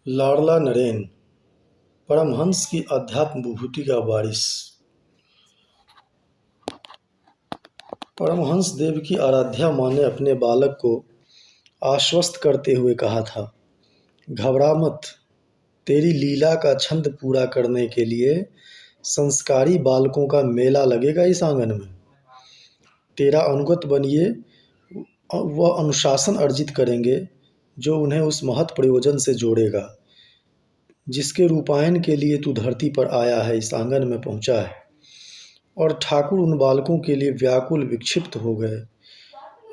लाडला नरेन, परमहंस की अध्यात्म विभूति का वारिस। परमहंस देव की आराध्या माँ ने अपने बालक को आश्वस्त करते हुए कहा था, घबरा मत, तेरी लीला का छंद पूरा करने के लिए संस्कारी बालकों का मेला लगेगा इस आंगन में। तेरा अनुगत बनिए, वह अनुशासन अर्जित करेंगे जो उन्हें उस महत् प्रयोजन से जोड़ेगा जिसके रूपायन के लिए तू धरती पर आया है, इस आंगन में पहुंचा है। और ठाकुर उन बालकों के लिए व्याकुल विक्षिप्त हो गए।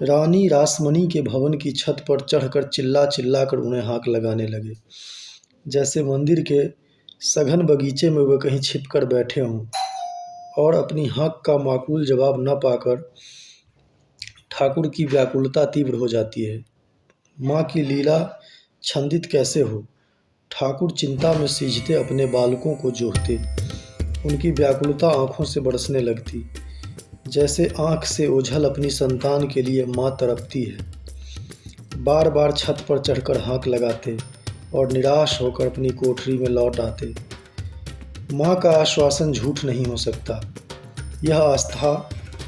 रानी रासमणी के भवन की छत पर चढ़कर चिल्ला चिल्ला कर उन्हें हाँक लगाने लगे, जैसे मंदिर के सघन बगीचे में वे कहीं छिप कर बैठे हों और अपनी हाँक का माकूल जवाब न पाकर ठाकुर की व्याकुलता तीव्र हो जाती है। माँ की लीला छंदित कैसे हो। ठाकुर चिंता में सींचते अपने बालकों को जोहते। उनकी व्याकुलता आंखों से बरसने लगती, जैसे आंख से ओझल अपनी संतान के लिए माँ तड़पती है। बार बार छत पर चढ़कर हाँक लगाते और निराश होकर अपनी कोठरी में लौट आते। माँ का आश्वासन झूठ नहीं हो सकता। यह आस्था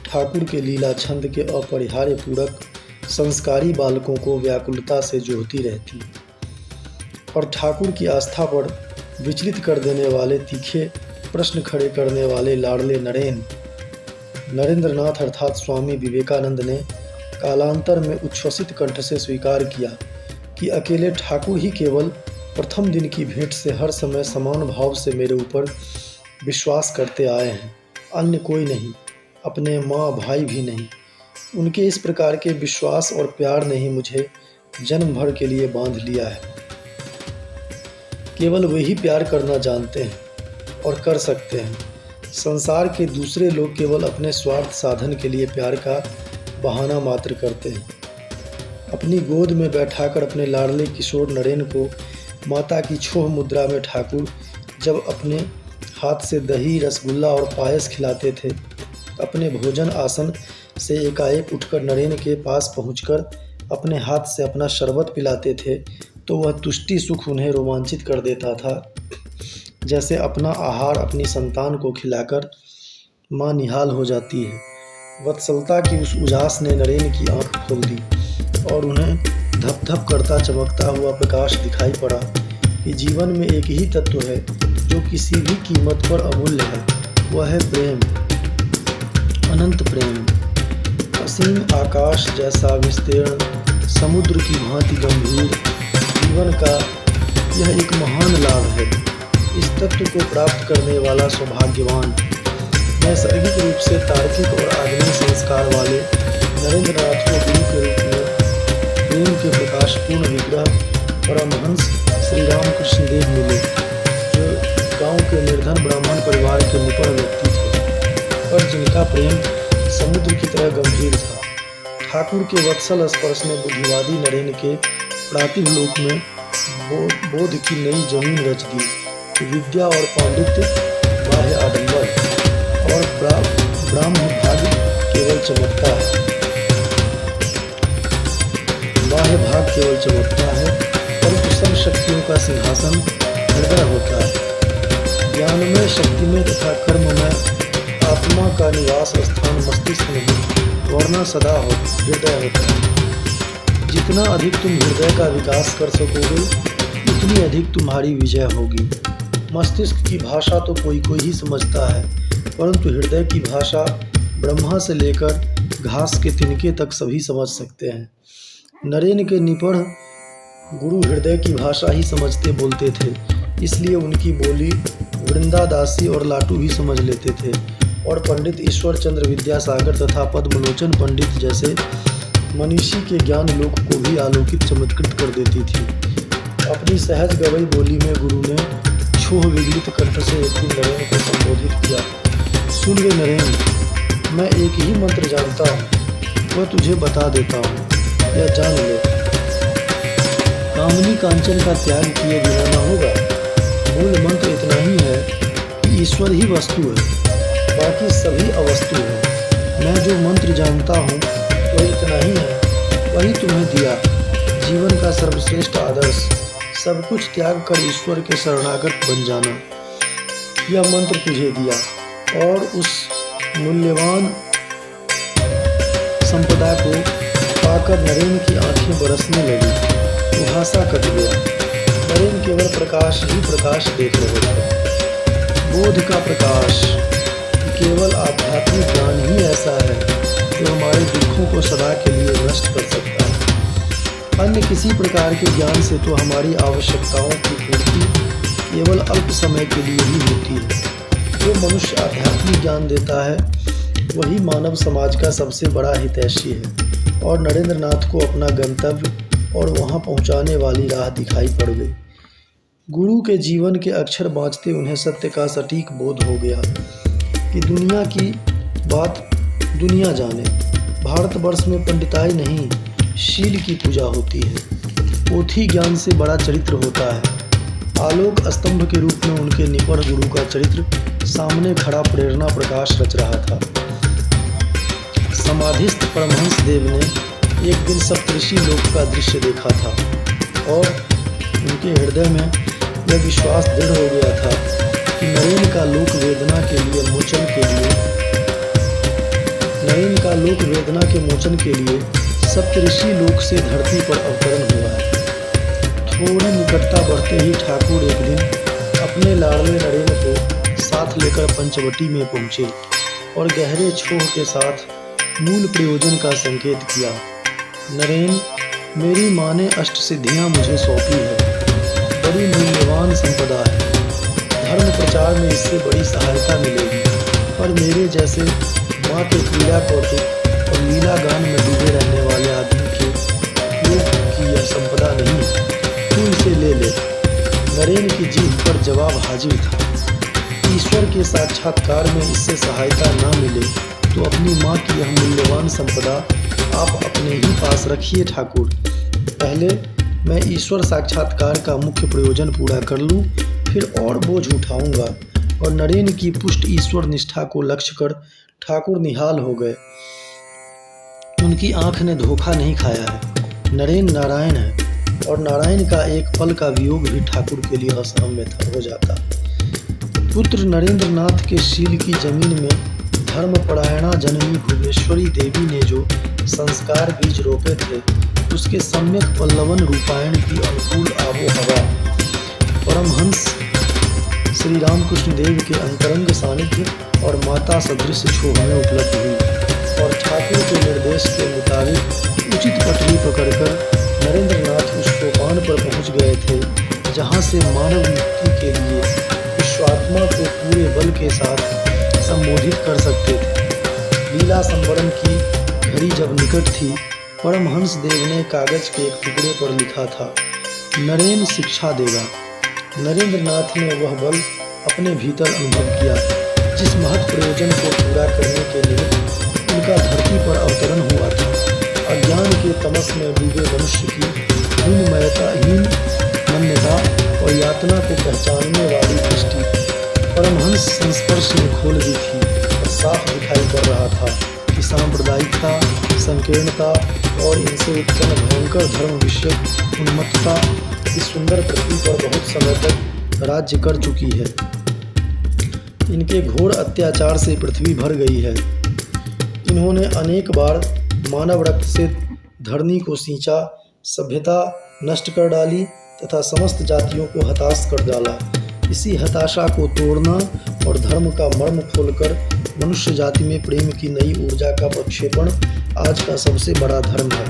ठाकुर के लीला छंद के अपरिहार्य पूरक संस्कारी बालकों को व्याकुलता से जोहती रहती। और ठाकुर की आस्था पर विचलित कर देने वाले, तीखे प्रश्न खड़े करने वाले लाडले नरेंद्रनाथ अर्थात स्वामी विवेकानंद ने कालांतर में उच्छ्वसित कंठ से स्वीकार किया कि अकेले ठाकुर ही केवल प्रथम दिन की भेंट से हर समय समान भाव से मेरे ऊपर विश्वास करते आए हैं, अन्य कोई नहीं, अपने माँ भाई भी नहीं। उनके इस प्रकार के विश्वास और प्यार ने ही मुझे जन्म भर के लिए बांध लिया है। केवल वही प्यार करना जानते हैं और कर सकते हैं। संसार के दूसरे लोग केवल अपने स्वार्थ साधन के लिए प्यार का बहाना मात्र करते हैं। अपनी गोद में बैठाकर अपने लाडले किशोर नरेन को माता की छोह मुद्रा में ठाकुर जब अपने हाथ से दही, रसगुल्ला और पायस खिलाते थे, अपने भोजन आसन से एकाएक उठकर नरेन के पास पहुंचकर अपने हाथ से अपना शरबत पिलाते थे, तो वह तुष्टि सुख उन्हें रोमांचित कर देता था। जैसे अपना आहार अपनी संतान को खिलाकर माँ निहाल हो जाती है। वत्सलता की उस उजास ने नरेन की आंख खोल दी और उन्हें धप धप करता चमकता हुआ प्रकाश दिखाई पड़ा कि जीवन में एक ही तत्व है जो किसी भी कीमत पर अमूल्य है, वह है प्रेम, अनंत प्रेम। असीम आकाश जैसा विस्तीर्ण, समुद्र की भांति गंभीर जीवन का यह एक महान लाभ है। इस तत्व को प्राप्त करने वाला सौभाग्यवान नैसर्गिक रूप से तार्किक और आधुनिक संस्कार वाले नरेंद्रनाथ को गुरु के रूप में प्रेम के प्रकाशपूर्ण विग्रह परमहंस श्री रामकृष्ण देव मिले, जो गांव के निर्धन ब्राह्मण परिवार के निपण व्यक्ति थे, पर जिनका प्रेम समुद्र की तरह गंभीर था। ठाकुर के वत्सल स्पर्श ने बुद्धिवादी नरेन के प्रातिभ लोक में बोध की नई जमीन रच दी। विद्या और पांडित्य बाह्य आडंबर और ब्राह्म भाग केवल चमकता है, बाह्य भाग केवल चमकता है, परंतु सब शक्तियों का सिंहासन हृदय होता है। ज्ञानमय, शक्तिमय तथा कर्ममय आत्मा का निवास स्थान मस्तिष्क नहीं, वरना सदा हृदय होता है। जितना अधिक तुम हृदय का विकास कर सकोगे, उतनी अधिक तुम्हारी विजय होगी। मस्तिष्क की भाषा तो कोई कोई ही समझता है, परंतु हृदय की भाषा ब्रह्मा से लेकर घास के तिनके तक सभी समझ सकते हैं। नरेन के निपण गुरु हृदय की भाषा ही समझते बोलते थे, इसलिए उनकी बोली वृंदादासी और लाटू भी समझ लेते थे, और पंडित ईश्वर चंद्र विद्यासागर तथा पद्मलोचन पंडित जैसे मनीषी के ज्ञान लोक को भी आलोकित चमत्कृत कर देती थी। अपनी सहज गवई बोली में गुरु ने छोह विगलित कंठ से एक दिन नरेन को संबोधित किया, सुन रे नरेन, मैं एक ही मंत्र जानता हूँ, वह तुझे बता देता हूँ, यह जान ले। कामनी कांचन का त्याग किए बिना न होगा। मूल मंत्र इतना ही है कि ईश्वर ही वस्तु है, बाकी सभी अवस्तु है। मैं जो मंत्र जानता हूँ वह इतना ही है, वही तुम्हें दिया। जीवन का सर्वश्रेष्ठ आदर्श सब कुछ त्याग कर ईश्वर के शरणागत बन जाना, यह मंत्र तुझे दिया। और उस मूल्यवान संपदा को पाकर नरेन की आंखें बरसने लगी, कुहासा कट गया। नरेन केवल प्रकाश ही प्रकाश देख रहे थे, बोध का प्रकाश। केवल आध्यात्मिक ज्ञान ही ऐसा है जो हमारे दुखों को सदा के लिए नष्ट कर सकता है। अन्य किसी प्रकार के ज्ञान से तो हमारी आवश्यकताओं की पूर्ति केवल अल्प समय के लिए ही होती है। जो मनुष्य आध्यात्मिक ज्ञान देता है वही मानव समाज का सबसे बड़ा हितैषी है। और नरेंद्र नाथ को अपना गंतव्य और वहां पहुंचाने वाली राह दिखाई पड़ गई। गुरु के जीवन के अक्षर बाँचते उन्हें सत्य का सटीक बोध हो गया कि दुनिया की बात दुनिया जाने। भारतवर्ष में पंडिताई नहीं, शील की पूजा होती है। पोथी ज्ञान से बड़ा चरित्र होता है। आलोक स्तंभ के रूप में उनके निपट गुरु का चरित्र सामने खड़ा प्रेरणा प्रकाश रच रहा था। समाधिस्थ परमहंस देव ने एक दिन सप्तऋषि लोक का दृश्य देखा था और उनके हृदय में यह विश्वास दृढ़ हो गया था कि नरेन का लोक वेदना के मोचन के लिए सप्तऋषि लोक से धरती पर अवतरण हुआ है। थोड़ी निकटता बढ़ते ही ठाकुर एक दिन अपने लाडले नरेन को साथ लेकर पंचवटी में पहुंचे और गहरे छोह के साथ मूल प्रयोजन का संकेत किया। नरेन, मेरी माँ ने अष्ट सिद्धियाँ मुझे सौंपी है, बड़ी मूल्यवान संपदा है। धर्म प्रचार में इससे बड़ी सहायता मिलेगी, पर मेरे जैसे माँ के क्रीड़ा कौतुक और लीला गान में डूबे रहने वाले आदमी के उपयोग की यह संपदा नहीं। तू इसे ले ले। नरेन की जीभ पर जवाब हाजिर था। ईश्वर के साक्षात्कार में इससे सहायता ना मिले तो अपनी माँ की यह मूल्यवान संपदा आप अपने ही पास रखिए ठाकुर। पहले मैं ईश्वर साक्षात्कार का मुख्य प्रयोजन पूरा कर लूँ, फिर और बोझ उठाऊंगा। और नरेन की पुष्ट ईश्वर निष्ठा को लक्ष्य कर ठाकुर निहाल हो गए। उनकी आंख ने धोखा नहीं खाया है। नरेन नारायण है और नारायण का एक पल का वियोग भी ठाकुर के लिए असहम्य हो जाता। पुत्र नरेंद्र नाथ के शील की जमीन में धर्मपरायणा जननी भुवनेश्वरी देवी ने जो संस्कार बीज रोपे थे, उसके सम्यक पल्लवन रूपायण की अनुकूल आबो हवा परमहंस श्री रामकृष्ण देव के अंतरंग सानिध्य और माता सदृश छोह में उपलब्ध हुई। और ठाकुर के निर्देश के मुताबिक उचित पटरी पकड़कर नरेंद्र नाथ उस सोपान पर पहुंच गए थे जहां से मानव मुक्ति के लिए विश्वात्मा को पूरे बल के साथ संबोधित कर सकते थे। लीला संवरण की घड़ी जब निकट थी, परमहंस देव ने कागज के एक टुकड़े पर लिखा था, नरेन शिक्षा देगा। नरेंद्र नाथ ने वह बल अपने भीतर अनुभव किया जिस महत् प्रयोजन को पूरा करने के लिए उनका धरती पर अवतरण हुआ था। अज्ञान के तमस में डूबे मनुष्य की हीन मान्यता और यातना को पहचानने वाली दृष्टि परमहंस संस्पर्श ने खोल दी थी और साफ दिखाई पड़ रहा था कि सांप्रदायिकता, संकीर्णता और इनसे उत्पन्न भयंकर धर्म विषयक उन्मत्तता इस सुंदर पृथ्वी पर बहुत समय तक राज्य कर चुकी है। इनके घोर अत्याचार से पृथ्वी भर गई है। इन्होंने अनेक बार मानव रक्त से धरनी को सींचा, सभ्यता नष्ट कर डाली तथा समस्त जातियों को हताश कर डाला। इसी हताशा को तोड़ना और धर्म का मर्म खोलकर मनुष्य जाति में प्रेम की नई ऊर्जा का प्रक्षेपण आज का सबसे बड़ा धर्म है।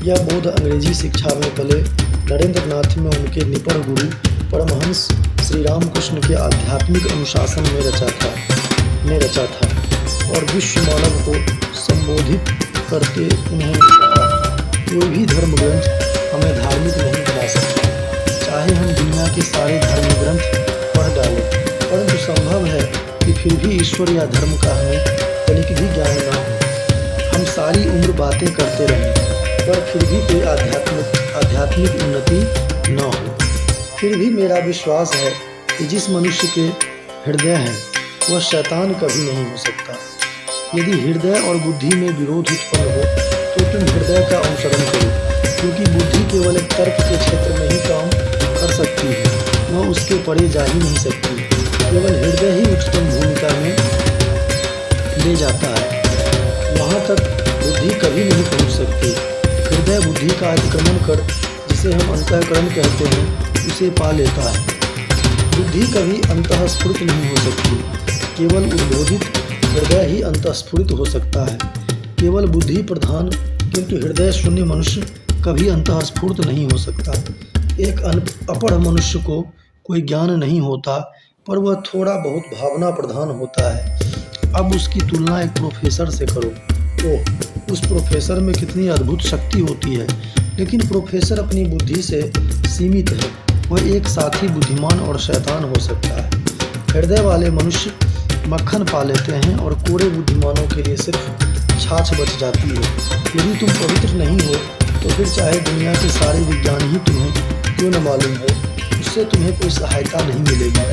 यह बोध अंग्रेजी शिक्षा में पले नरेंद्र नाथ में उनके निपण गुरु परमहंस श्री रामकृष्ण के आध्यात्मिक अनुशासन में रचा था और विश्व मानव को संबोधित करते उन्होंने कहा, कोई भी धर्म ग्रंथ हमें धार्मिक नहीं बना सकता, चाहे हम दुनिया के सारे धर्म ग्रंथ पढ़ डालें, परंतु संभव है कि फिर भी ईश्वर या धर्म का हमें तनिक भी ज्ञान न हो। हम सारी उम्र बातें करते रहें पर फिर भी कोई आध्यात्मिक उन्नति न हो। फिर भी मेरा विश्वास है कि जिस मनुष्य के हृदय हैं वह शैतान कभी नहीं हो सकता। यदि हृदय और बुद्धि में विरोध उत्पन्न हो तो तुम हृदय का अनुसरण करो, क्योंकि बुद्धि केवल एक तर्क के क्षेत्र में ही काम वह उसके परे जा ही नहीं सकती। केवल हृदय ही उच्चतम भूमिका में ले जाता है, वहाँ तक बुद्धि कभी नहीं पहुँच सकती। हृदय बुद्धि का अतिक्रमण कर जिसे हम अंतःकरण कहते हैं उसे पा लेता है। बुद्धि कभी अंतःस्फुरित नहीं हो सकती, केवल उद्बोधित हृदय ही अंतःस्फुरित हो सकता है। केवल बुद्धि प्रधान किंतु हृदय शून्य मनुष्य कभी अंतःस्फूर्त नहीं हो सकता। एक अपढ़ मनुष्य को कोई ज्ञान नहीं होता, पर वह थोड़ा बहुत भावना प्रधान होता है। अब उसकी तुलना एक प्रोफेसर से करो। ओह, उस प्रोफेसर में कितनी अद्भुत शक्ति होती है, लेकिन प्रोफेसर अपनी बुद्धि से सीमित है। वह एक साथी बुद्धिमान और शैतान हो सकता है। हृदय वाले मनुष्य मक्खन पा लेते हैं और कोरे बुद्धिमानों के लिए सिर्फ छाछ बच जाती है। यदि तुम पवित्र नहीं हो तो फिर चाहे दुनिया के सारे विज्ञान ही तुम्हें क्यों न मालूम हो, उससे तुम्हें कोई सहायता नहीं मिलेगी।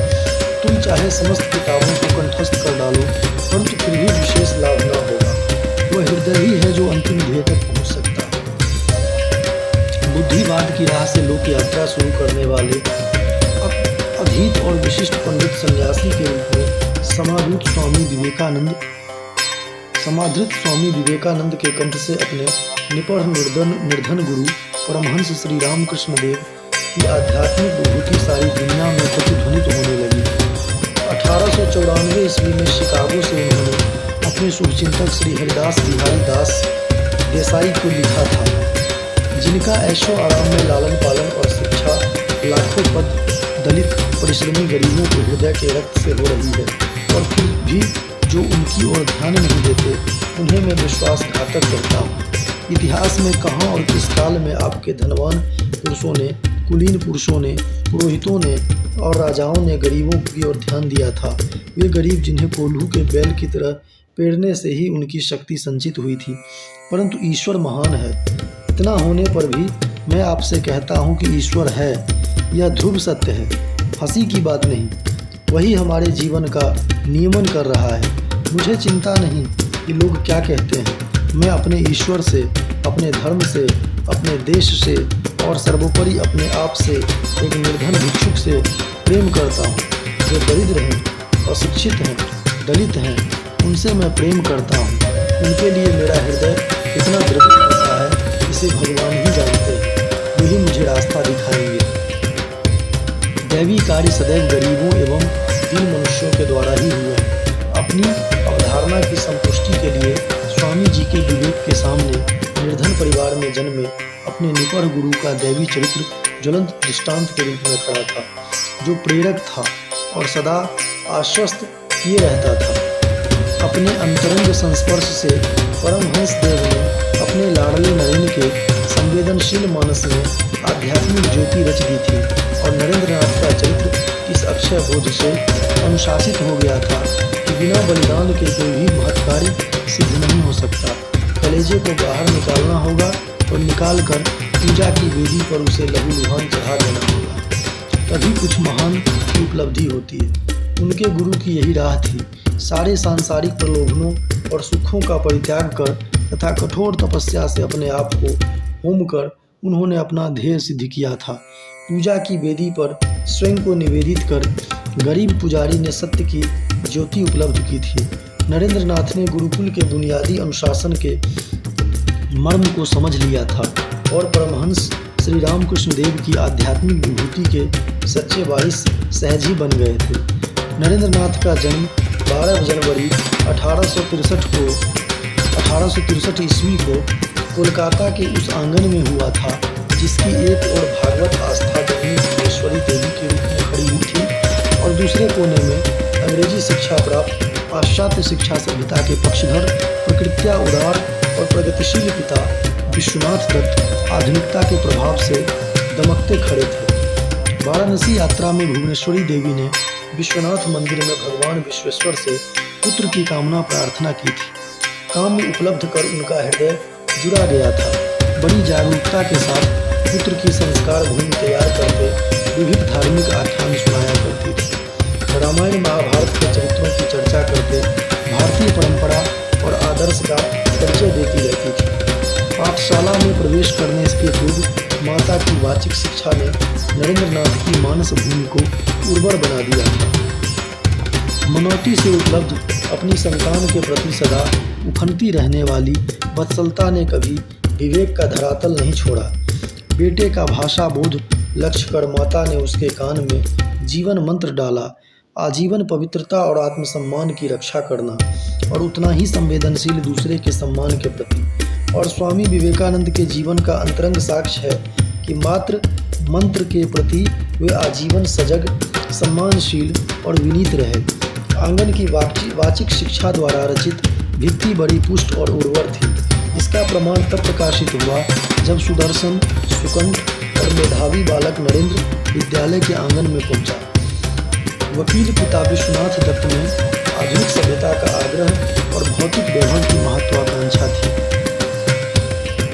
तुम चाहे समस्त किताबों को कंठस्थ कर डालो, परंतु फिर भी विशेष लाभ न होगा। वह हृदय ही है जो अंतिम ध्येय तक पहुँच सकता है। बुद्धिवाद की राह से लोक यात्रा शुरू करने वाले अधीत और विशिष्ट पंडित सन्यासी के रूप में समाधृत स्वामी विवेकानंद के कंठ से अपने निपढ़ निर्धन गुरु परमहंस श्री रामकृष्ण देव की आध्यात्मिक विभूति सारी दुनिया में प्रतिध्वनित होने लगी। 1894 ईस्वी में शिकागो से उन्होंने अपने शुभचिंतक श्री हरिदास बिहारी दास देसाई को लिखा था, जिनका ऐशो आराम में लालन पालन और शिक्षा लाखों पद दलित परिश्रमी गरीबों के हृदय के रक्त से हो रही है, और फिर भी जो उनकी ओर ध्यान नहीं देते उन्हें मैं विश्वासघातक करता हूँ। इतिहास में कहाँ और किस काल में आपके धनवान पुरुषों ने, कुलीन पुरुषों ने, पुरोहितों ने और राजाओं ने गरीबों की ओर ध्यान दिया था। वे गरीब जिन्हें कोल्हू के बैल की तरह पेड़ने से ही उनकी शक्ति संचित हुई थी। परंतु ईश्वर महान है। इतना होने पर भी मैं आपसे कहता हूँ कि ईश्वर है, यह ध्रुव सत्य है, हंसी की बात नहीं। वही हमारे जीवन का नियमन कर रहा है। मुझे चिंता नहीं कि लोग क्या कहते हैं। मैं अपने ईश्वर से, अपने धर्म से, अपने देश से और सर्वोपरि अपने आप से, एक निर्धन भिक्षुक से प्रेम करता हूँ। जो दरिद्र हैं, अशिक्षित हैं, दलित हैं, उनसे मैं प्रेम करता हूँ। उनके लिए मेरा हृदय कितना द्रवित होता है इसे भगवान ही जानते हैं। वही मुझे रास्ता दिखाएंगे। दैवी कार्य सदैव गरीबों एवं दीन मनुष्यों के द्वारा ही हुए हैं। अपनी अवधारणा की संतुष्टि के लिए स्वामी जी के विवेक के सामने निर्धन परिवार में जन्मे अपने निपढ़ गुरु का दैवी चरित्र ज्वलंत दृष्टांत के रूप में खड़ा था, जो प्रेरक था और सदा आश्वस्त किए रहता था। अपने अंतरंग संस्पर्श से परमहंस देव ने अपने लाडले नरेंद्र के संवेदनशील मानस में आध्यात्मिक ज्योति रच दी थी, और नरेंद्रनाथ का चरित्र इस अक्षय बोध से अनुशासित हो गया था कि बिना बलिदान के कोई भी महत् कार्य सिद्ध नहीं हो सकता। कलेजे को बाहर निकालना होगा और निकालकर पूजा की वेदी पर उसे लहूलुहान चढ़ा देना होगा, तभी कुछ महान की उपलब्धि होती है। उनके गुरु की यही राह थी। सारे सांसारिक प्रलोभनों और सुखों का परित्याग कर तथा कठोर तपस्या से अपने आप को होम कर उन्होंने अपना ध्येय सिद्ध किया था। पूजा की वेदी पर स्वयं को निवेदित कर गरीब पुजारी ने सत्य की ज्योति उपलब्ध की थी। नरेंद्रनाथ ने गुरुकुल के बुनियादी अनुशासन के मर्म को समझ लिया था और परमहंस श्री रामकृष्ण देव की आध्यात्मिक विभूति के सच्चे वारिस सहज ही बन गए थे। नरेंद्रनाथ का जन्म 12 जनवरी 1863 ईस्वी को कोलकाता के उस आंगन में हुआ था जिसकी एक ओर भागवत आस्था जगनी भुवनेश्वरी देवी के रूप में खड़ी हुई थी और दूसरे कोने में अंग्रेजी शिक्षा प्राप्त पाश्चात्य शिक्षा सभ्यता के पक्षधर प्रकृत्या उदार और प्रगतिशील पिता विश्वनाथ दत्त आधुनिकता के प्रभाव से दमकते खड़े थे। वाराणसी यात्रा में भुवनेश्वरी देवी ने विश्वनाथ मंदिर में भगवान विश्वेश्वर से पुत्र की कामना प्रार्थना की थी। काम में उपलब्ध कर उनका हृदय जुड़ा गया था। बड़ी जागरूकता के साथ पुत्र की संस्कार भूमि तैयार करके विविध धार्मिक आख्यान सुनाया करती थी। रामायण महाभारत के चरित्रों की चर्चा करके भारतीय परंपरा और आदर्श का परिचय देती रहती थी। पाठशाला में प्रवेश करने के पूर्व माता की वाचिक शिक्षा ने नरेंद्र नाथ की मानस भूमि को उर्वर बना दिया था। मनौती से उपलब्ध अपनी संतान के प्रति सदा उफनती रहने वाली वत्सलता ने कभी विवेक का धरातल नहीं छोड़ा। बेटे का भाषा बोध लक्ष्य कर माता ने उसके कान में जीवन मंत्र डाला, आजीवन पवित्रता और आत्मसम्मान की रक्षा करना और उतना ही संवेदनशील दूसरे के सम्मान के प्रति। और स्वामी विवेकानंद के जीवन का अंतरंग साक्ष्य है कि मात्र मंत्र के प्रति वे आजीवन सजग, सम्मानशील और विनीत रहे। आंगन की वाचिक शिक्षा द्वारा रचित भित्ति बड़ी पुष्ट और उर्वर थी। इसका प्रमाण तब प्रकाशित हुआ जब सुदर्शन, सुकंठ और मेधावी बालक नरेंद्र विद्यालय के आंगन में पहुंचा। वकील पिता विश्वनाथ दत्त में आधुनिक सभ्यता का आग्रह और भौतिक वैभव की महत्वाकांक्षा थी।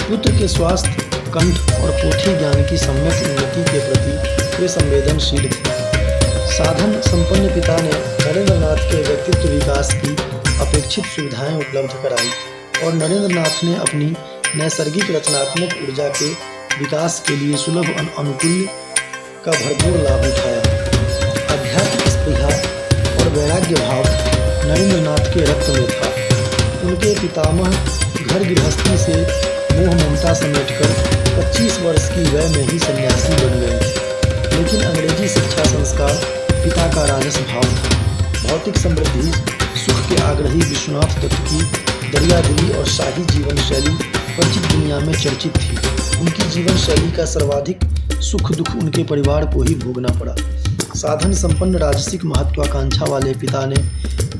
पुत्र के स्वास्थ्य, कंठ और पोथी ज्ञान की सम्यक उन्नति के प्रति वे संवेदनशील थे। साधन संपन्न पिता ने नरेंद्र नाथ के व्यक्तित्व विकास की अपेक्षित सुविधाएं उपलब्ध कराई और नरेंद्र नाथ ने अपनी नैसर्गिक रचनात्मक ऊर्जा के विकास के लिए सुलभ अनुकूल का भरपूर लाभ उठाया। आध्यात्मिक स्पृहा और वैराग्य भाव नरेंद्र नाथ के रक्त में था। उनके पितामह घर गृहस्थी से मोह ममता समेटकर 25 वर्ष की वय में ही सन्यासी बन गए थे। लेकिन अंग्रेजी शिक्षा संस्कार पिता का राजस भाव था। भौतिक समृद्धि, सुख के आग्रही विश्वनाथ दत्त की दरियादिली और शाही जीवन शैली परिचित दुनिया में चर्चित थी। उनकी जीवन शैली का सर्वाधिक सुख दुख उनके परिवार को ही भोगना पड़ा। साधन संपन्न राजसिक महत्वाकांक्षा वाले पिता ने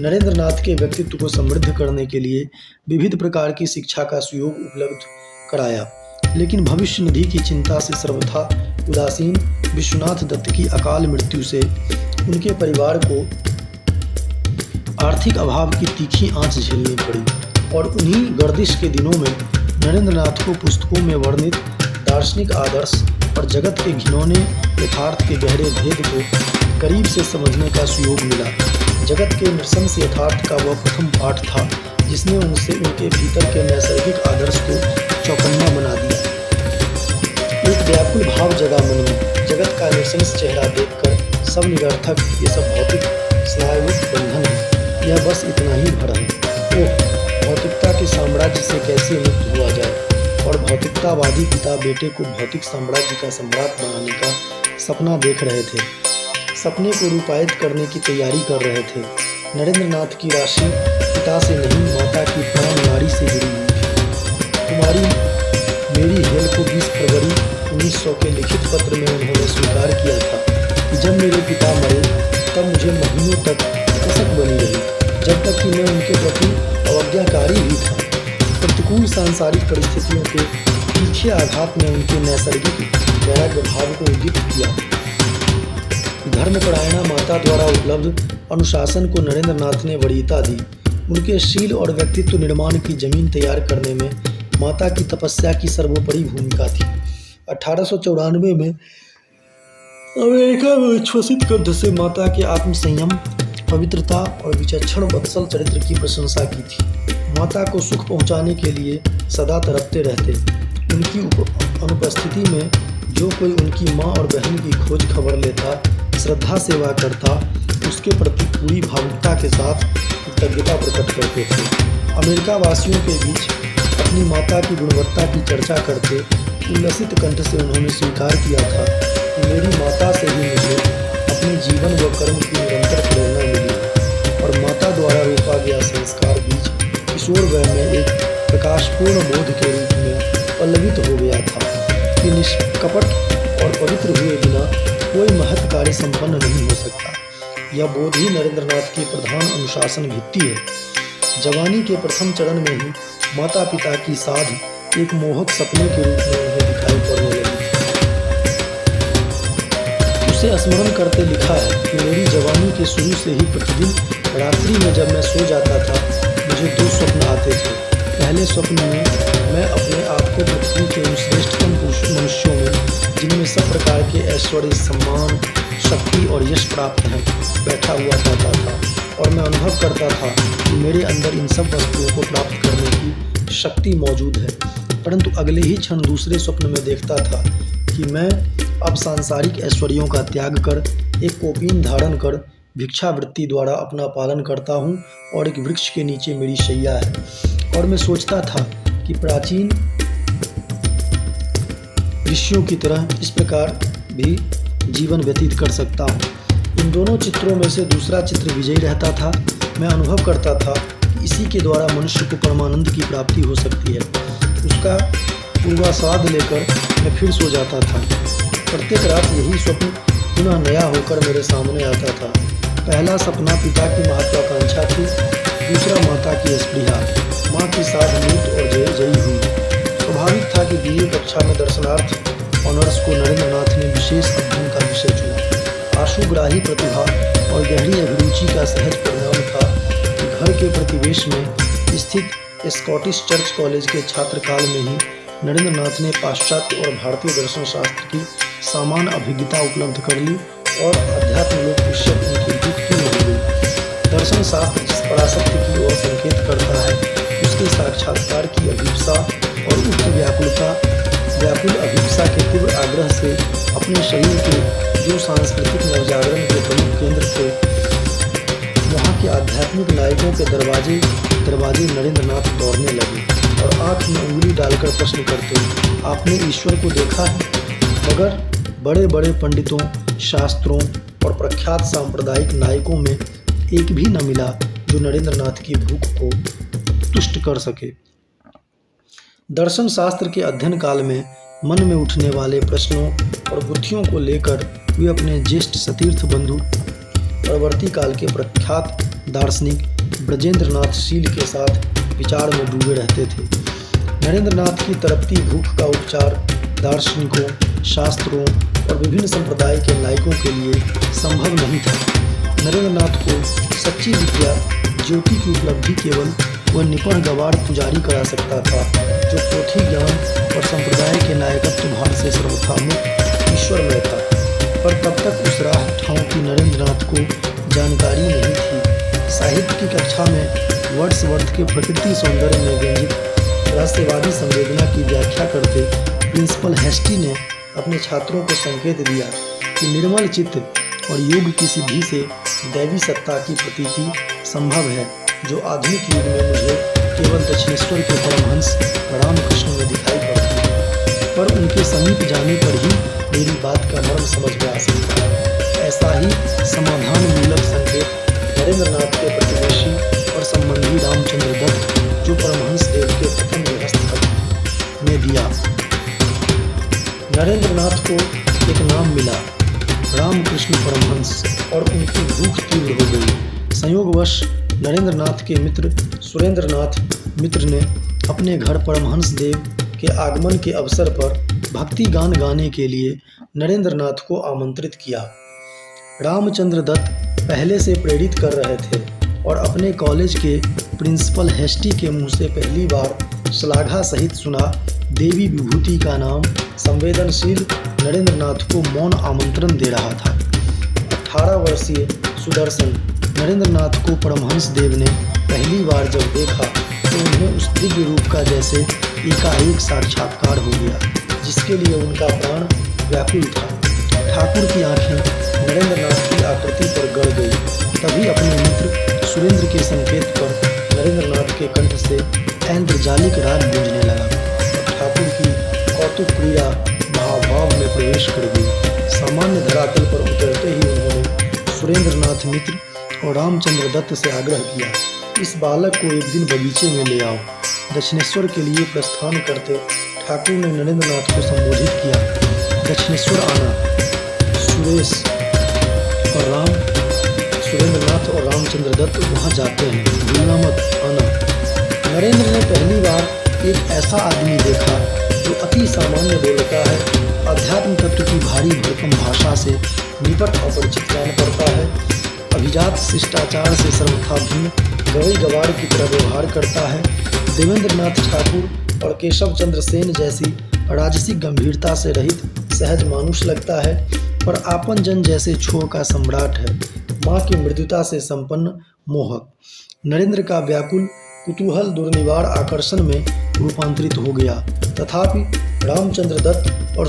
नरेंद्र नाथ के व्यक्तित्व को समृद्ध करने के लिए विविध प्रकार की शिक्षा का सुयोग उपलब्ध कराया। लेकिन भविष्य निधि की चिंता से सर्वथा उदासीन विश्वनाथ दत्त की अकाल मृत्यु से उनके परिवार को आर्थिक अभाव की तीखी आंच झेलनी पड़ी और उन्हीं गर्दिश के दिनों में नरेंद्र नाथ को पुस्तकों में वर्णित दार्शनिक आदर्श और जगत के घिनौने यथार्थ के गहरे भेद को करीब से समझने का सुयोग मिला। जगत के नृशंस यथार्थ का वह प्रथम पाठ था जिसने उनसे उनके भीतर के नैसर्गिक आदर्श को चौकन्ना बना दिया। एक व्याकुल भाव जगा मन में। जगत का नृशंस चेहरा देखकर सब निरर्थक, ये सब भौतिक स्नायुयुक्त बंधन है, यह बस इतना ही भर है। ओह, भौतिकता के साम्राज्य से कैसे मुक्त हुआ जाए। और भौतिकतावादी पिता बेटे को भौतिक साम्राज्य का सम्राट बनाने का सपना देख रहे थे। सपने को रूपायित करने की तैयारी कर रहे थे। नरेंद्र नाथ की राशि पिता से नहीं, माता की प्राण नाड़ी से जुड़ी हुई थी। कुमारी मेरी हेल को 20 फरवरी 1900 के लिखित पत्र में उन्होंने स्वीकार किया था कि जब मेरे पिता मरे तब मुझे महीनों तक कसक बनी रही, जब तक कि मैं उनके प्रति अवज्ञाकारी भी था। प्रतिकूल सांसारिक परिस्थितियों के तीखे आघात ने उनके नैसर्गिक वैराग्य भाव को उद्दीपित किया। धर्मपरायणा माता द्वारा उपलब्ध अनुशासन को नरेंद्र नाथ ने वरीयता दी। उनके शील और व्यक्तित्व निर्माण की जमीन तैयार करने में माता की तपस्या की सर्वोपरि भूमिका थी। 1894 में अमेरिका में उच्छ्वसित कंठ से माता के आत्मसंयम, पवित्रता और विचक्षण वत्सल चरित्र की प्रशंसा की थी। माता को सुख पहुंचाने के लिए सदा तड़पते रहते। उनकी अनुपस्थिति में जो कोई उनकी माँ और बहन की खोज खबर लेता, श्रद्धा सेवा करता, उसके प्रति पूरी भावुकता के साथ कृतज्ञता प्रकट करते थे। अमेरिका वासियों के बीच अपनी माता की गुणवत्ता की चर्चा करते उल्लसित कंठ से उन्होंने स्वीकार किया था कि मेरी माता से ही मुझे अपने जीवन व कर्म की निरंतर प्रेरणा मिली और माता द्वारा रोपा गया संस्कार बीज किशोर वय में एक प्रकाशपूर्ण बोध के रूप में पल्लवित हो गया था कि निष्कपट और पवित्र हुए बिना कोई महत् कार्य संपन्न नहीं हो सकता। यह बोध ही नरेंद्र नाथ की प्रधान अनुशासन भित्ति है। जवानी के प्रथम चरण में ही माता पिता की साध एक मोहक सपने के रूप में उन्हें दिखाई पड़ने लगी। उसे स्मरण करते लिखा है कि मेरी जवानी के शुरू से ही प्रतिदिन रात्रि में जब मैं सो जाता था मुझे 2 स्वप्न आते थे। पहले स्वप्न में मैं अपने आप को पृथ्वी के उन श्रेष्ठतम मनुष्यों में जिनमें सब प्रकार के ऐश्वर्य, सम्मान, शक्ति और यश प्राप्त हैं, बैठा हुआ पाता था और मैं अनुभव करता था कि मेरे अंदर इन सब वस्तुओं को प्राप्त करने की शक्ति मौजूद है। परंतु अगले ही क्षण दूसरे स्वप्न में देखता था कि मैं अब सांसारिक ऐश्वर्यों का त्याग कर एक कौपीन धारण कर भिक्षावृत्ति द्वारा अपना पालन करता हूँ और एक वृक्ष के नीचे मेरी शैया है। और मैं सोचता था कि प्राचीन ऋषियों की तरह इस प्रकार भी जीवन व्यतीत कर सकता हूँ। इन दोनों चित्रों में से दूसरा चित्र विजयी रहता था। मैं अनुभव करता था कि इसी के द्वारा मनुष्य को परमानंद की प्राप्ति हो सकती है। उसका पूर्वास्वाद लेकर मैं फिर सो जाता था। प्रत्येक रात यही स्वप्न पुनः नया होकर मेरे सामने आता था। पहला सपना पिता की महत्वाकांक्षा थी, दूसरा माता की स्पृहा। माँ की साध मूर्त और जयी हुई। स्वाभाविक था कि बीए कक्षा में दर्शनार्थ ऑनर्स को नरेंद्र नाथ ने विशेष अध्ययन का विषय चुना। आशुग्राही प्रतिभा और गहरी अभिरुचि का सहज परिणाम था कि घर के प्रतिवेश में स्थित स्कॉटिश चर्च कॉलेज के छात्रकाल में ही नरेंद्र नाथ ने पाश्चात्य और भारतीय दर्शन शास्त्र की सामान्य अभिज्ञता उपलब्ध कर ली और अध्यात्म लोक विषय उनकी युक्ति हो गई। दर्शन शास्त्र जिस पराशक्ति की ओर संकेत करता है, उसके साक्षात्कार की अभिप्सा और उक्त व्याकुल अभिप्सा के तीव्र आग्रह से अपने शरीर के जो सांस्कृतिक नवजागरण के प्रमुख केंद्र थे, वहाँ के आध्यात्मिक नायकों के दरवाजे नरेंद्र नाथ दौड़ने लगे और आंख में उंगली डालकर प्रश्न करते, आपने ईश्वर को देखा है? मगर बड़े बड़े पंडितों, शास्त्रों और प्रख्यात सांप्रदायिक नायकों में एक भी न मिला जो नरेंद्र नाथ की भूख को तुष्ट कर सके। दर्शन शास्त्र के अध्ययन काल में मन में उठने वाले प्रश्नों और बुद्धियों को लेकर वे अपने ज्येष्ठ सतीर्थ बंधु परवर्ती काल के प्रख्यात दार्शनिक ब्रजेंद्र नाथ शील के साथ विचार में डूबे रहते थे। नरेंद्र नाथ की तड़पती भूख का उपचार दार्शनिकों, शास्त्रों और विभिन्न संप्रदाय के नायकों के लिए संभव नहीं था। नरेंद्र नाथ को सच्ची विद्या ज्योति की उपलब्धि केवल वह निपुण गवार पुजारी करा सकता था जो पोथी ज्ञान और संप्रदाय के नायकत्व भार से सर्वथा मुक्त ईश्वरमय था। पर तब तक उस राह ठाव की नरेंद्र नाथ को जानकारी नहीं थी। साहित्य की कक्षा में वर्ड्सवर्थ के प्रकृति सौंदर्य में व्यंजित रहस्यवादी संवेदना की व्याख्या करते प्रिंसिपल हेस्टी ने अपने छात्रों को संकेत दिया कि निर्मल चित्त और योग की सिद्धि से दैवी सत्ता की प्रतीति संभव है, जो आधुनिक युग में मुझे केवल दक्षिणेश्वर के परमहंस रामकृष्ण में दिखाई पड़ती है, पर उनके समीप जाने पर ही मेरी बात का मर्म समझ में आ सकता है। ऐसा ही समाधान मूलक संकेत नरेंद्र नाथ के प्रतिवेशी और संबंधी रामचंद्र दत्त, जो परमहंस देव के प्रथम गृहस्थ ने दिया। नरेंद्र नाथ को एक नाम मिला, रामकृष्ण परमहंस, और उनकी भूख तीव्र हो गई। संयोगवश नरेंद्र नाथ के मित्र सुरेंद्र नाथ मित्र ने अपने घर परमहंस देव के आगमन के अवसर पर भक्ति गान गाने के लिए नरेंद्र नाथ को आमंत्रित किया। रामचंद्र दत्त पहले से प्रेरित कर रहे थे और अपने कॉलेज के प्रिंसिपल हेस्टी के मुंह से पहली बार श्लाघा सहित सुना देवी विभूति का नाम संवेदनशील नरेंद्र नाथ को मौन आमंत्रण दे रहा था। 18 वर्षीय सुदर्शन नरेंद्र नाथ को परमहंस देव ने पहली बार जब देखा तो उन्हें उस दिव्य रूप का जैसे एकाएक साक्षात्कार हो गया, जिसके लिए उनका प्राण व्याकुल था। ठाकुर की आंखें नरेंद्र नाथ की आकृति पर गड़ गई। तभी अपने मित्र सुरेंद्र के संकेत पर नरेंद्र नाथ के कंठ से ऐन्द्रजालिक राग गूंजने लगा और ठाकुर की कौतुक क्रिया भाव में प्रवेश कर गई। सामान्य धरातल पर उतरते ही उन्होंने सुरेंद्र नाथ मित्र और रामचंद्र दत्त से आग्रह किया, इस बालक को एक दिन बगीचे में ले आओ। दक्षिणेश्वर के लिए प्रस्थान करते ठाकुर ने नरेंद्र नाथ को संबोधित किया, दक्षिणेश्वर आना। सुरेंद्र नाथ और रामचंद्र दत्त वहाँ जाते हैं, भूलना मत आना। नरेंद्र ने पहली बार एक ऐसा आदमी देखा जो अति सामान्य बोलता है, अध्यात्म तत्व की भारी भरकम भाषा से निपट अपरिचित जान पड़ता है, अभिजात शिष्टाचार से सर्वथा भिन्न गवई गवार की तरह व्यवहार करता है। देवेंद्र नाथ ठाकुर और केशव चंद्र सेन जैसी राजसिक गंभीरता से रहित सहज मानुष लगता है, पर आपन जन जैसे छोर का सम्राट है, माँ की मृदुता से संपन्न मोहक। नरेंद्र का व्याकुल कुतूहल दुर्निवार आकर्षण में रूपांतरित हो गया। तथापि रामचंद्र दत्त और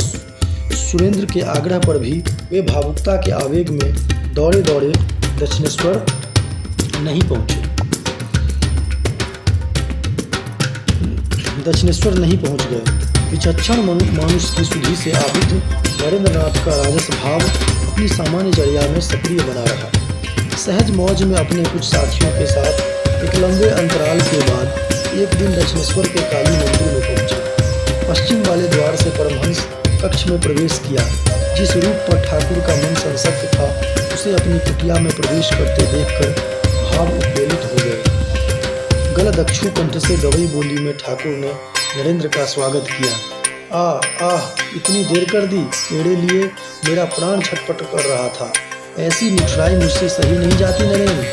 सुरेंद्र के आग्रह पर भी वे भावुकता के आवेग में दौड़े दौड़े दक्षिणेश्वर नहीं पहुँच गए। विचक्षण मानुष की सुधि से आबिद नरेंद्रनाथ का राजस भाव अपनी सामान्य चर्या में सक्रिय बना रहा। सहज मौज में अपने कुछ साथियों के साथ एक लंबे अंतराल के बाद एक दिन दक्षिणेश्वर के काली मंदिर में पहुंचे। पश्चिम वाले द्वार से परमहंस कक्ष में प्रवेश किया। जिस रूप पर ठाकुर का मन संसक्त था, उसे अपनी कुटिया में प्रवेश करते देखकर भाव उद्वेलित हो गए। गलदक्षु कंठ से गवई बोली में ठाकुर ने नरेंद्र का स्वागत किया। आह, इतनी देर कर दी, तेरे लिए मेरा प्राण छटपट कर रहा था। ऐसी निठुराई मुझसे सही नहीं जाती नरेंद्र।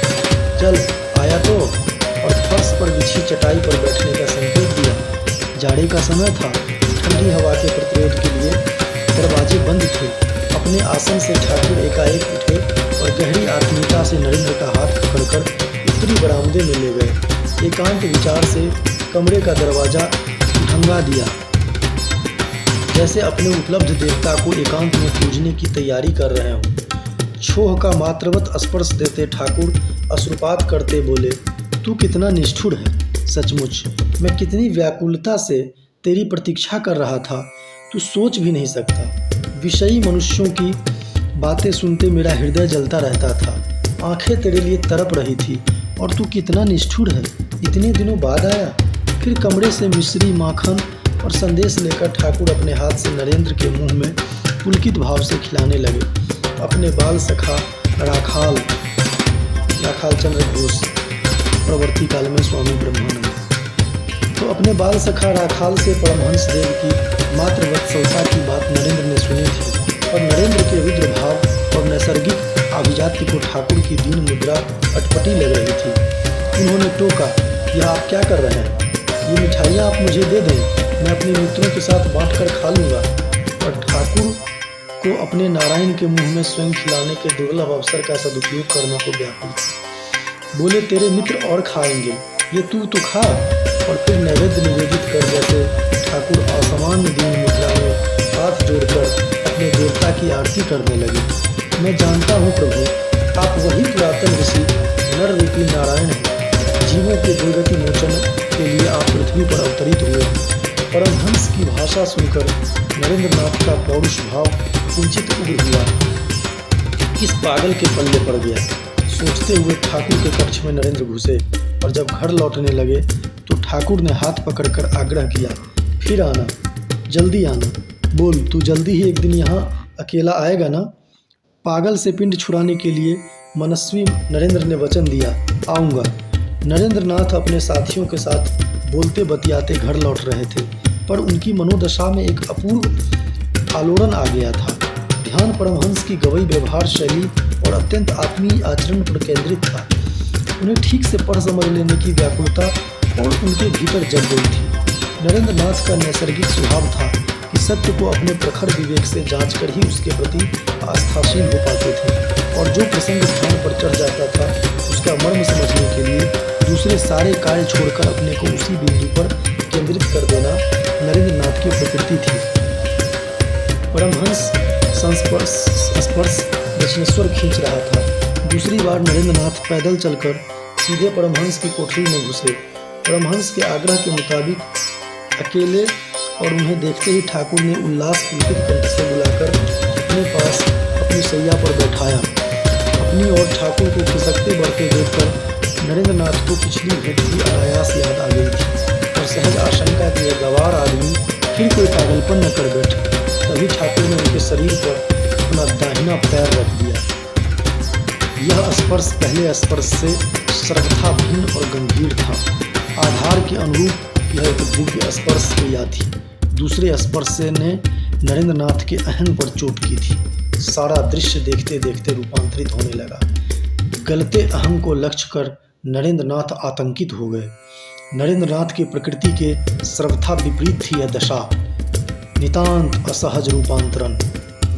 चल आया तो। और फर्श पर बिछी चटाई पर बैठने का संकेत दिया। जाड़े का समय था, ठंडी हवा के प्रतिरोध के लिए दरवाजे बंद थे। अपने आसन से ठाकुर एकाएक उठे और गहरी आत्मीयता से नरेंद्र का हाथ पकड़कर उत्तरी बरामदे में ले गए। एकांत विचार से कमरे का दरवाजा ढंगा दिया, जैसे अपने उपलब्ध देवता को एकांत में पूजने की तैयारी कर रहे हों। छोह का मात्रवत स्पर्श देते ठाकुर अश्रुपात करते बोले, तू कितना निष्ठुर है। सचमुच मैं कितनी व्याकुलता से तेरी प्रतीक्षा कर रहा था, तू सोच भी नहीं सकता। विषयी मनुष्यों की बातें सुनते मेरा हृदय जलता रहता था। आंखें तेरे लिए तड़प रही थी और तू कितना निष्ठुर है। इतने दिनों बाद आया। फिर कमरे से मिश्री, माखन और संदेश लेकर ठाकुर अपने हाथ से नरेंद्र के मुंह में पुलकित भाव से खिलाने लगे। अपने बाल सखा राखाल चंद्र घोष, प्रवर्ती काल में स्वामी ब्रह्मानंद, तो अपने बाल सखा राखाल से परमहंस देव की मातृवत्सलता की बात नरेंद्र ने सुनी थी और नरेंद्र के रुद्र भाव और नैसर्गिक आभिजात्य को ठाकुर की दीन मुद्रा अटपटी लग रही थी। उन्होंने टोका, यह आप क्या कर रहे हैं? ये मिठाइयाँ आप मुझे दे दें, मैं अपने मित्रों के साथ बांटकर खा लूँगा। और ठाकुर को अपने नारायण के मुंह में स्वयं खिलाने के दुर्लभ अवसर का सदुपयोग करना को व्याकुल था। बोले, तेरे मित्र और खाएंगे, ये तू तो खा। और फिर नैवेद्य निवेदित कर जैसे ठाकुर असामान्य दीन मुद्रा में हाथ जोड़कर अपने देवता की आरती करने लगे। मैं जानता हूँ प्रभु, आप वही पुरातन ऋषि नर रूपी नारायण हैं। जीवों के दुर्गति मोचन के लिए आप पृथ्वी पर अवतरित हुए। परमहंस की भाषा सुनकर नरेंद्रनाथ का पौरुष भाव किंचित उग्र हुआ। किस पागल के पल्ले पड़ गया, सोचते हुए ठाकुर के कक्ष में नरेंद्र घुसे और जब घर लौटने लगे तो ठाकुर ने हाथ पकड़कर आग्रह किया, फिर आना, जल्दी आना। बोल, तू जल्दी ही एक दिन यहाँ अकेला आएगा ना? पागल से पिंड छुड़ाने के लिए मनस्वी नरेंद्र ने वचन दिया, आऊँगा। नरेंद्रनाथ अपने साथियों के साथ बोलते बतियाते घर लौट रहे थे, पर उनकी मनोदशा में एक अपूर्व आलोड़न आ गया था। ध्यान परमहंस की गवई व्यवहार शैली और अत्यंत आत्मीय आचरण पर केंद्रित था। उन्हें ठीक से पढ़ समझ लेने की व्याकुलता और उनके भीतर जग गई थी। नरेंद्रनाथ का नैसर्गिक स्वभाव था कि सत्य को अपने प्रखर विवेक से जांचकर ही उसके प्रति आस्थाशील हो पाते थे, और जो प्रसंग ध्यान पर चढ़ जाता था उसका मर्म समझने के लिए दूसरे सारे कार्य छोड़कर अपने को उसी बिंदु पर केंद्रित कर देना नरेंद्रनाथ की प्रकृति थी। परमहंस स्पर्श दक्षिणेश्वर खींच रहा था। दूसरी बार नरेंद्रनाथ पैदल चलकर सीधे परमहंस की कोठरी में घुसे। परमहंस के आग्रह के मुताबिक अकेले, और उन्हें देखते ही ठाकुर ने उल्लास पुलकित कंठ से बुलाकर अपने पास अपनी सैया पर बैठाया। अपनी और ठाकुर को खिसकते बढ़ते देखकर नरेंद्रनाथ को पिछली भेंट की अनायास याद आ गई थी और सहज आशंका कि यह गंवार आदमी फिर कोई पागलपन न कर बैठे। तभी ठाकुर ने उनके शरीर पर अपना दाहिना पैर रख दिया। यह स्पर्श पहले स्पर्श से सर्वथा भिन्न और गंभीर था। आधार के अनुरूप यह एक दिव्य स्पर्श क्रिया थी। दूसरे स्पर्श से ने नरेंद्रनाथ के अहंग पर चोट की थी। सारा दृश्य देखते देखते रूपांतरित होने लगा। गलते अहंग को लक्ष्य कर नरेंद्रनाथ आतंकित हो गए। नरेंद्रनाथ की प्रकृति के सर्वथा विपरीत थी यह दशा, नितांत असहज रूपांतरण।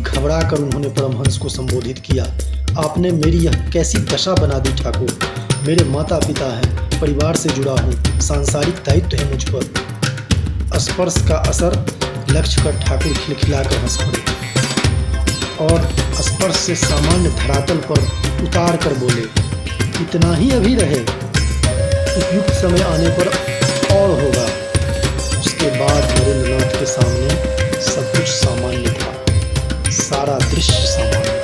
घबरा कर उन्होंने परमहंस को संबोधित किया, आपने मेरी यह कैसी दशा बना दी ठाकुर। मेरे माता पिता हैं, परिवार से जुड़ा हूँ, सांसारिक दायित्व है मुझ पर। स्पर्श का असर लक्ष्य कर ठाकुर खिलखिलाकर हंस पड़े। और स्पर्श से सामान्य धरातल पर उतार कर बोले, इतना ही अभी रहे, उपयुक्त समय आने पर और होगा। उसके बाद नरेंद्रनाथ के सामने सब कुछ सामान्य था, सारा दृश्य सामान्य।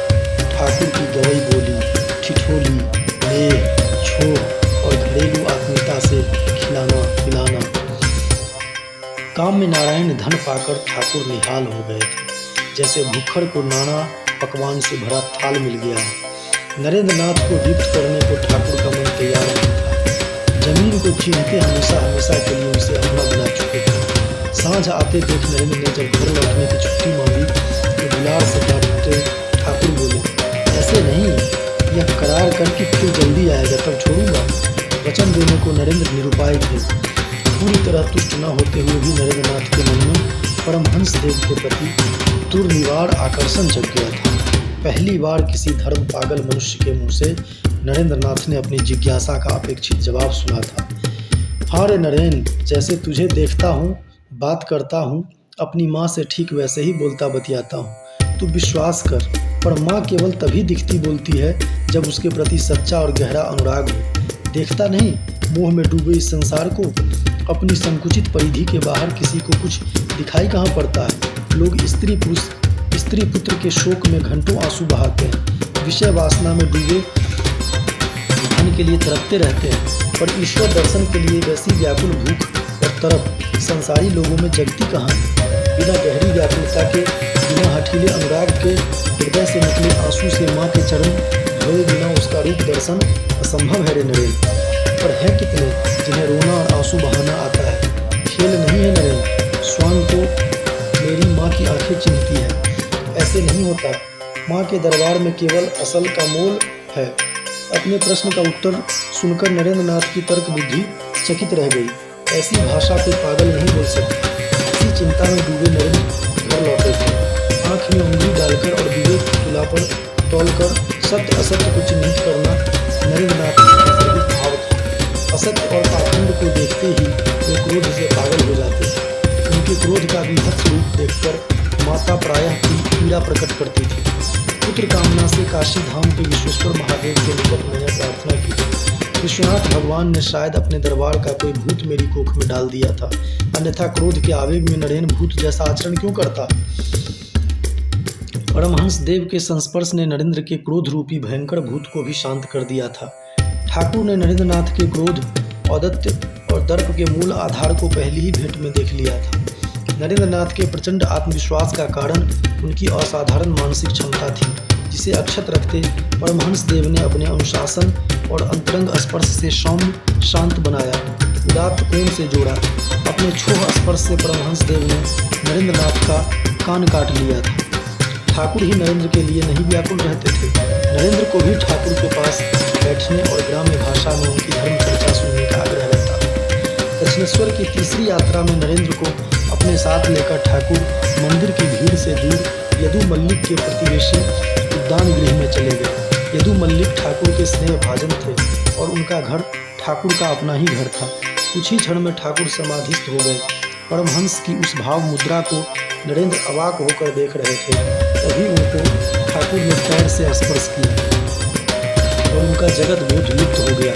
ठाकुर की गवई बोली, ठिठोली, लेह, छोह और घरेलू आत्मीयता से खिलाना पिलाना। काम में नारायण धन पाकर ठाकुर निहाल हो गए थे, जैसे भूखड़ को नाना पकवान से भरा थाल मिल गया है। नरेंद्रनाथ को वियुक्त करने को ठाकुर का मन तैयार नहीं था। जमीन को चीरते हमेशा हमेशा के लिए उसे अपना बना चुके थे। सांझ आते देख नरेंद्र ने जब घर लौटने की छुट्टी मांगी तो दुलार से डांटते ठाकुर बोले, ऐसे नहीं, यह करार करके फिर जल्दी आएगा तब छोड़ूंगा। वचन देने को नरेंद्र निरुपाय थे। पूरी तरह तुष्ट न होते हुए भी नरेंद्रनाथ के मन में परमहंस देव के प्रति दुर्निवार आकर्षण जग गया था। पहली बार किसी धर्म पागल मनुष्य के मुंह से नरेंद्रनाथ ने अपनी जिज्ञासा का अपेक्षित जवाब सुना था। हाँ रे नरेन, जैसे तुझे देखता हूँ, बात करता हूँ, अपनी माँ से ठीक वैसे ही बोलता बतियाता हूँ। तू विश्वास कर, पर माँ केवल तभी दिखती बोलती है जब उसके प्रति सच्चा और गहरा अनुराग हो। देखता नहीं, मोह में डूबे इस संसार को, अपनी संकुचित परिधि के बाहर किसी को कुछ दिखाई कहाँ पड़ता है। लोग स्त्री पुत्र के शोक में घंटों आंसू बहाते हैं, विषय वासना में डूबे धन के लिए तड़पते रहते हैं, पर ईश्वर दर्शन के लिए वैसी व्याकुल भूख और तड़प संसारी लोगों में जगती कहाँ है। बिना गहरी व्याकुलता के, बिना हठीले अनुराग के हृदय से निकले आंसू से माँ के चरण धोए बिना उसका रूप दर्शन असंभव है रे नरेन। पर है कितने जिन्हें रोना और आंसू बहाना आता है। खेल नहीं है नरेन, स्वान को मेरी माँ की आंखें चिन्हती है। ऐसे नहीं होता, माँ के दरबार में केवल असल का मोल है। अपने प्रश्न का उत्तर सुनकर नरेंद्रनाथ की तर्क बुद्धि चकित रह गई। ऐसी भाषा कोई पागल नहीं बोल सकता। इसी चिंता में डूबे नरेंद्र घर लौटे थे। आँख में उंगली डालकर और विवेक तुला पर तौलकर सत्य असत्य को चिन्हित करना नरेंद्रनाथ का सर्विक भाव था। असत्य और पाखंड को देखते ही वे क्रोध से पागल हो जाते थे। उनके क्रोध का विभत्स रूप देखकर माता प्रायः पीड़ा प्रकट करती थी। पुत्र कामना से काशी धाम के विश्वेश्वर महादेव के निकट मैंने प्रार्थना की। विश्वनाथ भगवान ने शायद अपने दरबार का कोई भूत मेरी कोख में डाल दिया था, अन्यथा क्रोध के आवेग में नरेन भूत जैसा आचरण क्यों करता। परमहंस देव के संस्पर्श ने नरेंद्र के क्रोध रूपी भयंकर भूत को भी शांत कर दिया था। ठाकुर ने नरेंद्रनाथ के क्रोध, औदत्य और दर्प के मूल आधार को पहली ही भेंट में देख लिया था। नरेंद्रनाथ के प्रचंड आत्मविश्वास का कारण उनकी असाधारण मानसिक क्षमता थी, जिसे अक्षत रखते परमहंस देव ने अपने अनुशासन और अंतरंग स्पर्श से सौम्य शांत बनाया, उदात्त कोण से जोड़ा। अपने छोह स्पर्श से परमहंस देव ने नरेंद्रनाथ का कान काट लिया था। ठाकुर ही नरेंद्र के लिए नहीं व्याकुल रहते थे। नरेंद्र को भी ठाकुर के पास बैठने और ग्राम्य भाषा में उनकी धर्म चर्चा सुनने का आग्रह रहता। दक्षिणेश्वर की तीसरी यात्रा में नरेंद्र को अपने साथ लेकर ठाकुर मंदिर की भीड़ से दूर यदु मल्लिक के प्रतिवेशी उद्यान गृह में चले गए। यदु मल्लिक ठाकुर के स्नेह भाजन थे और उनका घर ठाकुर का अपना ही घर था। कुछ ही क्षण में ठाकुर समाधिस्थ हो गए। परमहंस की उस भाव मुद्रा को नरेंद्र अवाक होकर देख रहे थे। तभी उनको ठाकुर ने पैर से स्पर्श किया और उनका जगत बोध लुप्त हो गया।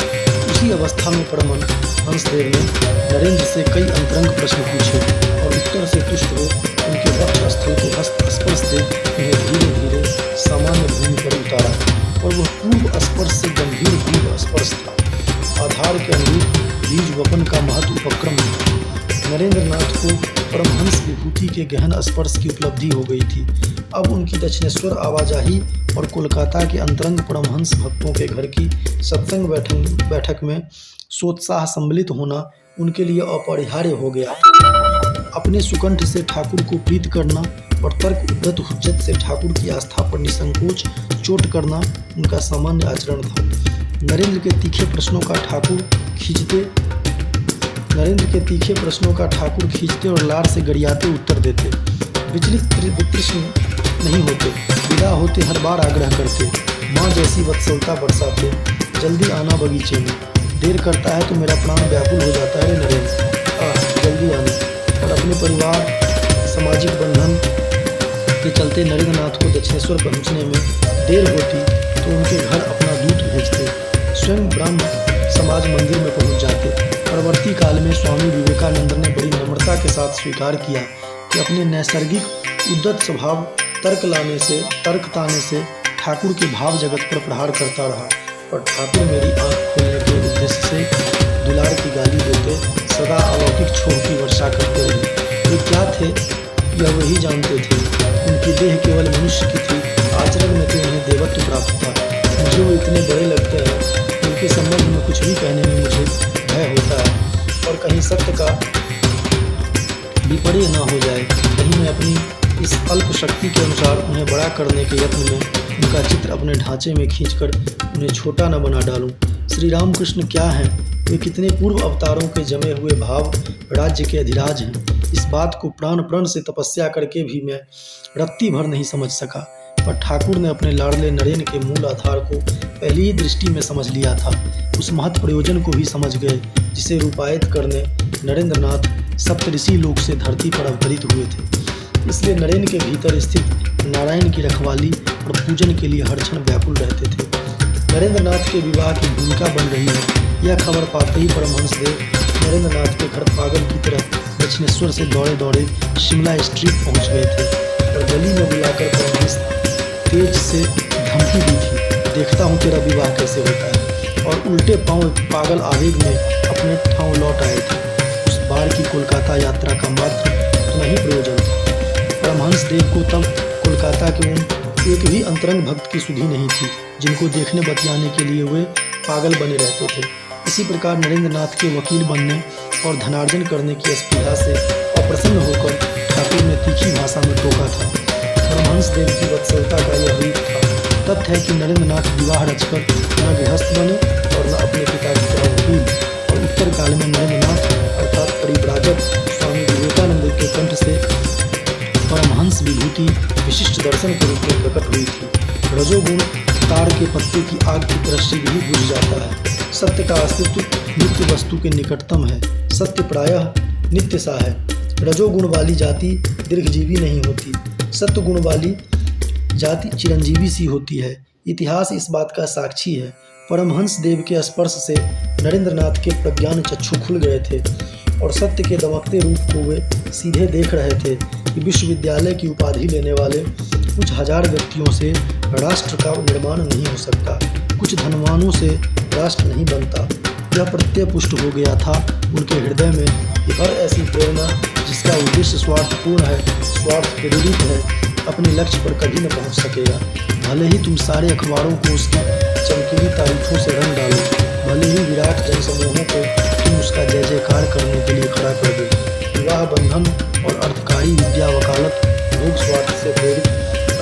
उसी अवस्था में परमहंस देव ने नरेंद्र से कई अंतरंग प्रश्न पूछे और उत्तर से तुष्ट हो उनके वक्ष स्थल को हस्त स्पर्श दे उन्हें धीरे धीरे सामान्य भूमि पर उतारा। और वह पूर्व स्पर्श से गंभीर भूमि स्पर्श था। आधार के अनुरूप बीज वपन का महत्व उपक्रम था। नरेंद्रनाथ को परमहंस विभूति के गहन स्पर्श की उपलब्धि हो गई थी। अब उनकी दक्षिणेश्वर आवाजाही और कोलकाता के अंतरंग परमहंस भक्तों के घर की सत्संग बैठक में सोत्साह सम्मिलित होना उनके लिए अपरिहार्य हो गया। अपने सुकंठ से ठाकुर को प्रीत करना और तर्क उद्धत हुज्जत से ठाकुर की आस्था पर निसंकोच चोट करना उनका सामान्य आचरण था। नरेंद्र के तीखे प्रश्नों का ठाकुर खींचते और लार से गरियाते उत्तर देते। विचलित वितृष्ण नहीं होते, विदा होते हर बार आग्रह करते, माँ जैसी वत्सलता बरसाते, जल्दी आना बगीचे में, देर करता है तो मेरा प्राण व्याकुल हो जाता है नरेंद्र, जल्दी आना। और अपने परिवार, सामाजिक बंधन के चलते नरेंद्रनाथ को दक्षिणेश्वर पहुंचने में देर होती तो उनके घर अपना दूत भेजते। स्वयं ब्रह्म समाज मंदिर में पहुंच जाते। परवर्ती काल में स्वामी विवेकानंद ने बड़ी नम्रता के साथ स्वीकार किया कि अपने नैसर्गिक उद्दत स्वभाव तर्क ताने से ठाकुर के भाव जगत पर प्रहार करता रहा, और ठाकुर मेरी आंख खोलने के उद्देश्य से दुलार की गाली देते, सदा अलौकिक छोह की वर्षा करते रहे। वे क्या थे यह वही जानते थे। उनकी देह केवल मनुष्य की थी, आचरण में तो उन्हें देवत्व प्राप्त था। मुझे वो इतने बड़े लगते हैं, उनके संबंध में कुछ भी कहने में मुझे भय होता है, और कहीं सत्य का विपरीत ना हो जाए, कहीं मैं अपनी इस अल्प शक्ति के अनुसार उन्हें बड़ा करने के यत्न में उनका चित्र अपने ढांचे में खींचकर उन्हें छोटा न बना डालूं। श्री रामकृष्ण क्या हैं? वे कितने पूर्व अवतारों के जमे हुए भाव राज्य के अधिराज हैं। इस बात को प्राण प्रण से तपस्या करके भी मैं रत्ती भर नहीं समझ सका, पर ठाकुर ने अपने लाडले नरेन के मूल आधार को पहली ही दृष्टि में समझ लिया था। उस महत् प्रयोजन को भी समझ गए जिसे रूपायित करने नरेंद्रनाथ सप्तऋषि लोक से धरती पर अवतरित हुए थे। इसलिए नरेन के भीतर स्थित नारायण की रखवाली और पूजन के लिए हर क्षण व्याकुल रहते थे। नरेंद्रनाथ के विवाह की भूमिका बन रही है, यह खबर पाते ही परमहंस देव नरेंद्रनाथ के घर पागल की तरह दक्षिणेश्वर से दौड़े दौड़े शिमला स्ट्रीट पहुंच गए थे, और गली में बुलाकर परमहंस तेज से धमकी दी थी, देखता हूँ तेरा विवाह कैसे होता है। और उल्टे पांव पागल आवेग में अपने ठाव लौट आए थे। उस बार की कोलकाता यात्रा का मात्र उतना ही प्रयोजन था। परमहंस देव को तब कोलकाता के उन एक भी अंतरंग भक्त की सुधि नहीं थी जिनको देखने बतियाने के लिए वे पागल बने रहते थे। इसी प्रकार नरेंद्रनाथ के वकील बनने और धनार्जन करने की स्पृहा से अप्रसन्न होकर ठाकुर ने तीखी भाषा में टोका था। परमहंस देव की वत्सलता का यह रूप था। तथ्य है कि नरेंद्रनाथ विवाह रचकर न गृहस्थ बने और न अपने पिता की तरह वकील, और उत्तर काल में नरेंद्रनाथ अर्थात परिव्राजक स्वामी विवेकानंद के कंठ से परमहंस विभूति विशिष्ट दर्शन के रूप में प्रकट हुई थी। रजोगुण तार के पत्ते की आग की तरह शीघ्र ही बुझ जाता है। सत्य का अस्तित्व नित्य वस्तु के निकटतम है। सत्य प्रायः नित्य सा है। रजोगुण वाली जाति दीर्घजीवी नहीं होती, सत्य गुण वाली जाति चिरंजीवी सी होती है। इतिहास इस बात का साक्षी है। परमहंस देव के स्पर्श से नरेंद्रनाथ के प्रज्ञान चक्षु खुल गए थे, और सत्य के दमकते रूप को वे सीधे देख रहे थे कि विश्वविद्यालय की उपाधि लेने वाले कुछ हजार व्यक्तियों से राष्ट्र का निर्माण नहीं हो सकता, कुछ धनवानों से राष्ट्र नहीं बनता। यह प्रत्यय पुष्ट हो गया था उनके हृदय में कि हर ऐसी प्रेरणा जिसका उद्देश्य स्वार्थपूर्ण है, स्वार्थ प्रेरित है, अपने लक्ष्य पर कभी न पहुंच सकेगा। भले ही तुम सारे अखबारों को उसकी चमकीली तारीफों से रंग डालो, भले ही विराट जनसमूहों को तुम उसका जय जयकार करने के लिए खड़ा कर दो। विवाह बंधन और अर्थकारी विद्या वकालत भोग स्वार्थ से प्रेरित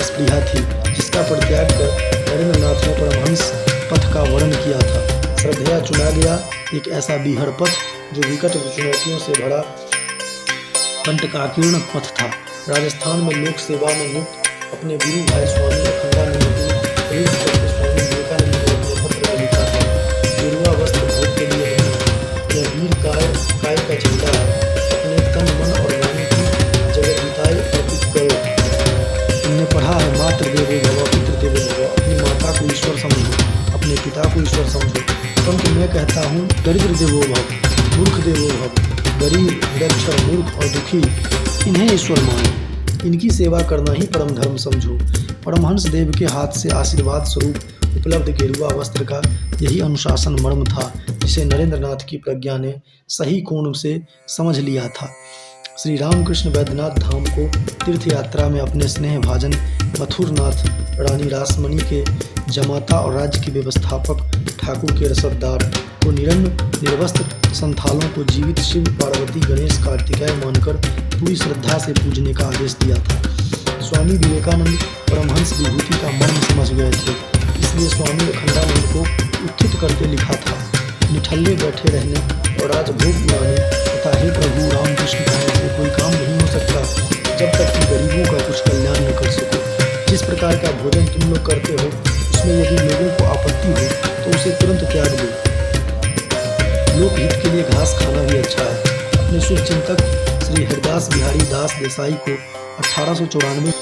स्पृहा थी, जिसका परित्याग कर नरेंद्रनाथ ने परमहंस पथ का वर्णन किया था। श्रद्धया चुना गया एक ऐसा बीहड़ पथ जो विकट चुनौतियों से भरा कंटकाकीर्ण पथ था। राजस्थान में लोक सेवा में नियुक्त अपने गुरु भाई स्वामी अखंडानंद को प्रेरित करके स्वामी विवेकानंद ने अपने पत्र में लिखा था, गेरुआ वस्त्र भोग के लिए नहीं, यह वीर काय का झंडा है। अपने तन मन और वाणी की जगत हिताई अर्पित करो। तुमने पढ़ा है मातृ देवो भव पितृ देवो भव, अपनी माता को ईश्वर समझो, अपने पिता को ईश्वर समझो। परंतु मैं कहता हूँ दरिद्र देवो भव, मूर्ख देवो भव, गरीब, निरक्षर, मूर्ख और दुखी, इन्हें ईश्वर मानो, इनकी सेवा करना ही परम धर्म समझो। परमहंस देव के हाथ से आशीर्वाद स्वरूप उपलब्ध गेरुआ वस्त्र का यही अनुशासन मर्म था जिसे नरेंद्रनाथ की प्रज्ञा ने सही कोण से समझ लिया था। श्री रामकृष्ण वैद्यनाथ धाम को तीर्थ यात्रा में अपने स्नेह भाजन मथुरनाथ रानी रासमणी के जमाता और राज्य के व्यवस्थापक ठाकुर के रसददार को निर्वस्त्र संथालों को जीवित शिव पार्वती गणेश कार्तिकेय मानकर पूरी श्रद्धा से पूजने का आदेश दिया था। स्वामी विवेकानंद परमहंस विभूति का मर्म समझ गए थे, इसलिए स्वामी अखंडानंद को उत्थित करके लिखा था, निठल्ले बैठे रहने और राजभोग उड़ाने तथा हे प्रभु रामकृष्ण कहने से कोई काम नहीं हो सकता जब तक कि गरीबों का कुछ कल्याण न कर सको। जिस प्रकार का भोजन तुम लोग करते हो उसमें यदि लोगों को आपत्ति हो तो उसे तुरंत त्याग दो। लोकहित के लिए घास खाना भी अच्छा है। अपने शुभ चिंतक श्री हरिदास बिहारी दास देसाई को 1894